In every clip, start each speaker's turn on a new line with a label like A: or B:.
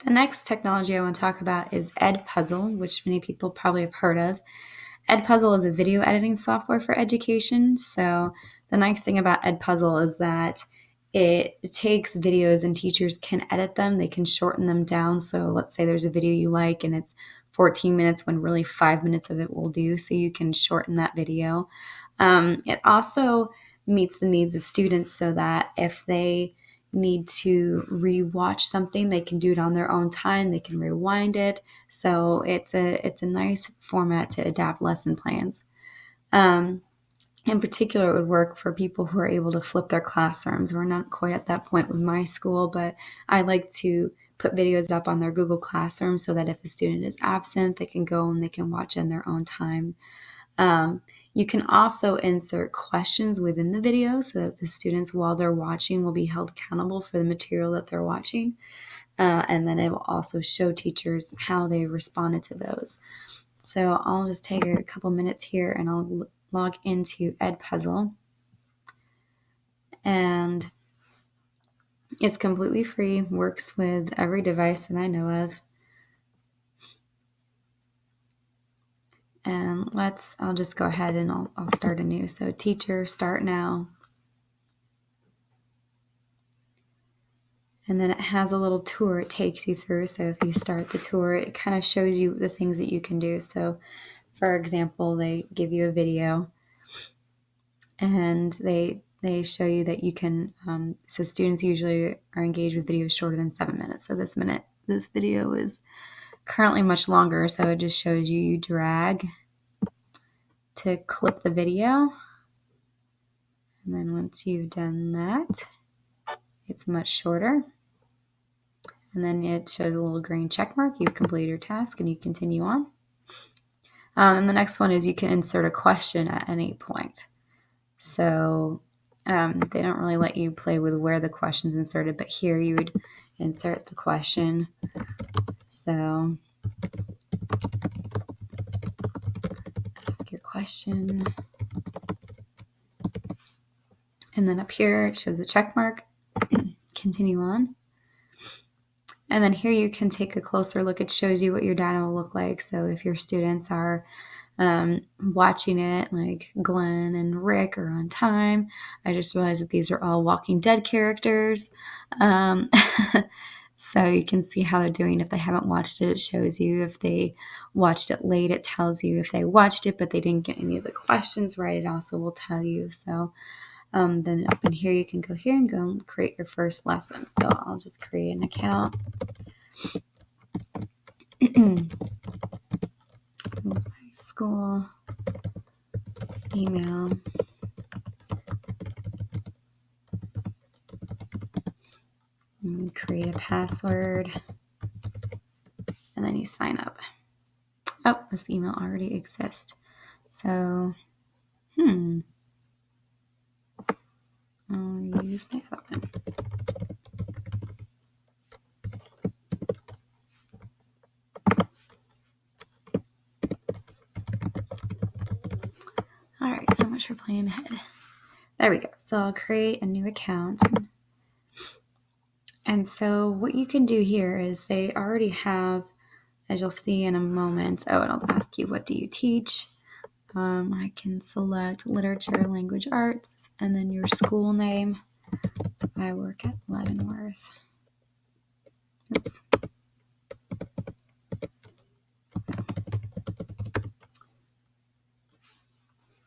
A: The next technology I want to talk about is EdPuzzle, which many people probably have heard of. EdPuzzle is a video editing software for education. So the nice thing about EdPuzzle is that it takes videos and teachers can edit them. They can shorten them down. So let's say there's a video you like and it's 14 minutes when really 5 minutes of it will do. So you can shorten that video. It also meets the needs of students so that if they need to rewatch something, they can do it on their own time. They can rewind it. So it's a nice format to adapt lesson plans. In particular, it would work for people who are able to flip their classrooms. We're not quite at that point with my school, but I like to put videos up on their Google Classroom so that if a student is absent, they can go and they can watch in their own time. You can also insert questions within the video so that the students, while they're watching, will be held accountable for the material that they're watching. And then it will also show teachers how they responded to those. So I'll just take a couple minutes here and I'll log into EdPuzzle. And it's completely free, works with every device that I know of. And I'll just go ahead and I'll start anew. So teacher, start now. And then it has a little tour it takes you through. So if you start the tour, it kind of shows you the things that you can do. So for example, they give you a video and they show you that you can, so students usually are engaged with videos shorter than 7 minutes. So this video is currently much longer. So it just shows you drag to clip the video. And then once you've done that, it's much shorter. And then it shows a little green check mark. You've completed your task and you continue on. And the next one is you can insert a question at any point. So they don't really let you play with where the question's inserted, but here you would insert the question. So ask your question. And then up here, it shows a check mark. Continue on. And then here you can take a closer look. It shows you what your data will look like. So if your students are watching it, like Glenn and Rick are on time. I just realized that these are all Walking Dead characters. So you can see how they're doing. If they haven't watched it, it shows you. If they watched it late, it tells you. If they watched it but they didn't get any of the questions right, it also will tell you. So then up in here, you can go here and go and create your first lesson. So I'll just create an account. My school email. And create a password. And then you sign up. Oh, this email already exists. So, I'll use my other one. All right, so much for playing ahead. There we go. So I'll create a new account. And so what you can do here is they already have, as you'll see in a moment, and it'll ask you, what do you teach? I can select literature, language arts, and then your school name. So I work at Leavenworth. Oops.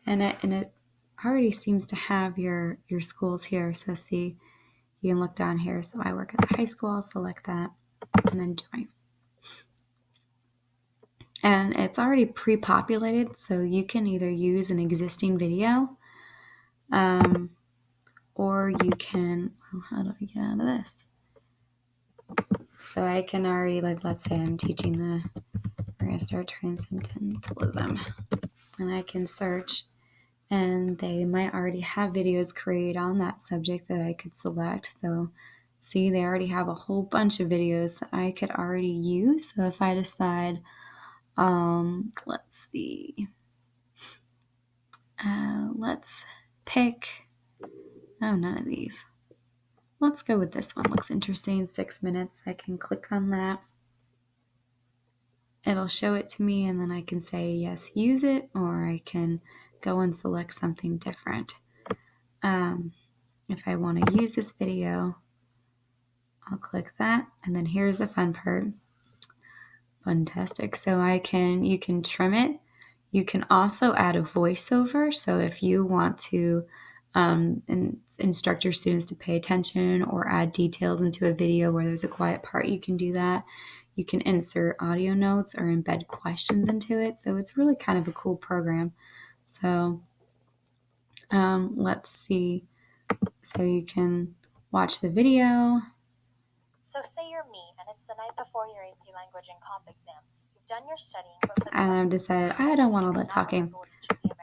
A: And it already seems to have your schools here. So see, you can look down here. So I work at the high school. I'll select that and then join. And it's already pre-populated, so you can either use an existing video or you can, how do I get out of this? So I can already, like, let's say I'm teaching we're going to start transcendentalism. And I can search, and they might already have videos created on that subject that I could select. So see, they already have a whole bunch of videos that I could already use. So if I decide, let's see, let's pick, none of these. let's go with this one. Looks interesting. 6 minutes. I can click on that. It'll show it to me, and then I can say, yes, use it, or I can go and select something different. If I want to use this video, I'll click that, and then here's the fun part. Fantastic. So you can trim it. You can also add a voiceover. So if you want to instruct your students to pay attention or add details into a video where there's a quiet part, you can do that. You can insert audio notes or embed questions into it. So it's really kind of a cool program. So let's see. So you can watch the video.
B: So say you're me, and it's the night before your AP language and comp exam. You've done your studying,
A: and I've decided I don't want all that talking.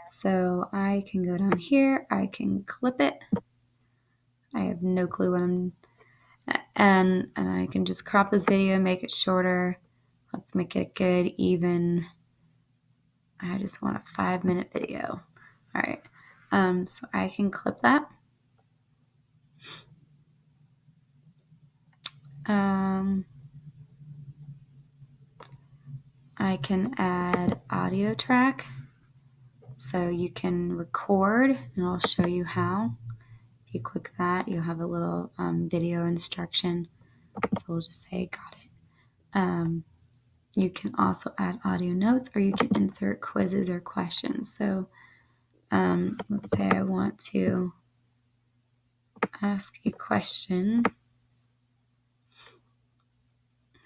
A: So I can go down here. I can clip it. I have no clue what I'm... And I can just crop this video, make it shorter. Let's make it good, even. I just want a 5-minute video. All right. So I can clip that. I can add audio track. So you can record, and I'll show you how. If you click that, you'll have a little video instruction. So we'll just say, got it. You can also add audio notes, or you can insert quizzes or questions. So let's say I want to ask a question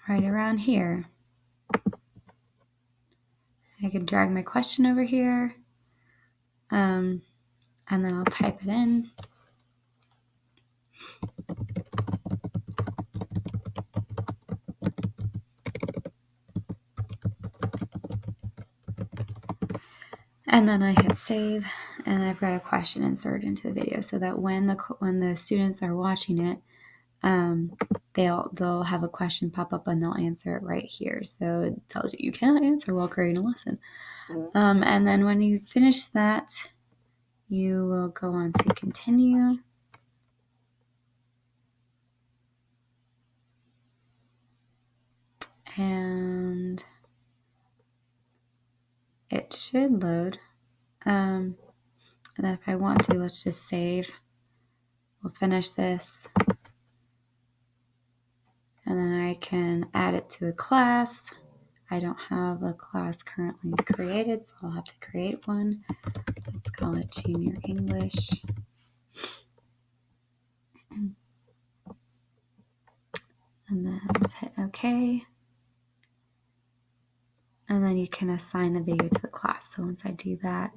A: right around here. I can drag my question over here, and then I'll type it in. And then I hit save, and I've got a question inserted into the video, so that when the students are watching it, they'll have a question pop up and they'll answer it right here. So it tells you cannot answer while creating a lesson. And then when you finish that, you will go on to continue. And it should load. And then if I want to, let's just save. We'll finish this. And then I can add it to a class. I don't have a class currently created, so I'll have to create one. Let's call it Junior English. And then let's hit OK. And then you can assign the video to the class. So once I do that,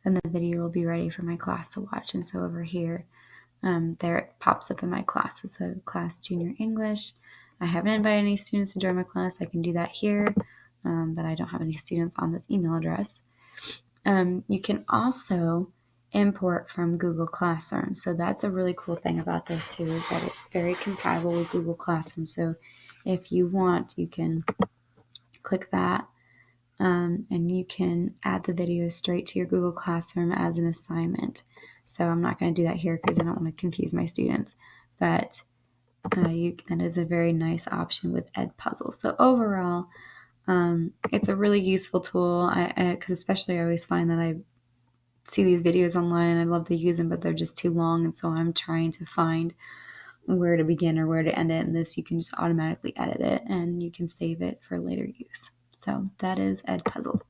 A: then the video will be ready for my class to watch. And so over here, there it pops up in my class. It's a class Junior English. I haven't invited any students to join my class. I can do that here, but I don't have any students on this email address. You can also import from Google Classroom. So that's a really cool thing about this too, is that it's very compatible with Google Classroom. So if you want, you can click that, and you can add the video straight to your Google Classroom as an assignment. So I'm not going to do that here because I don't want to confuse my students, but that is a very nice option with EdPuzzle. So overall, it's a really useful tool, because especially I always find that I see these videos online and I love to use them, but they're just too long, and so I'm trying to find where to begin or where to end it. And this, you can just automatically edit it and you can save it for later use. So that is EdPuzzle.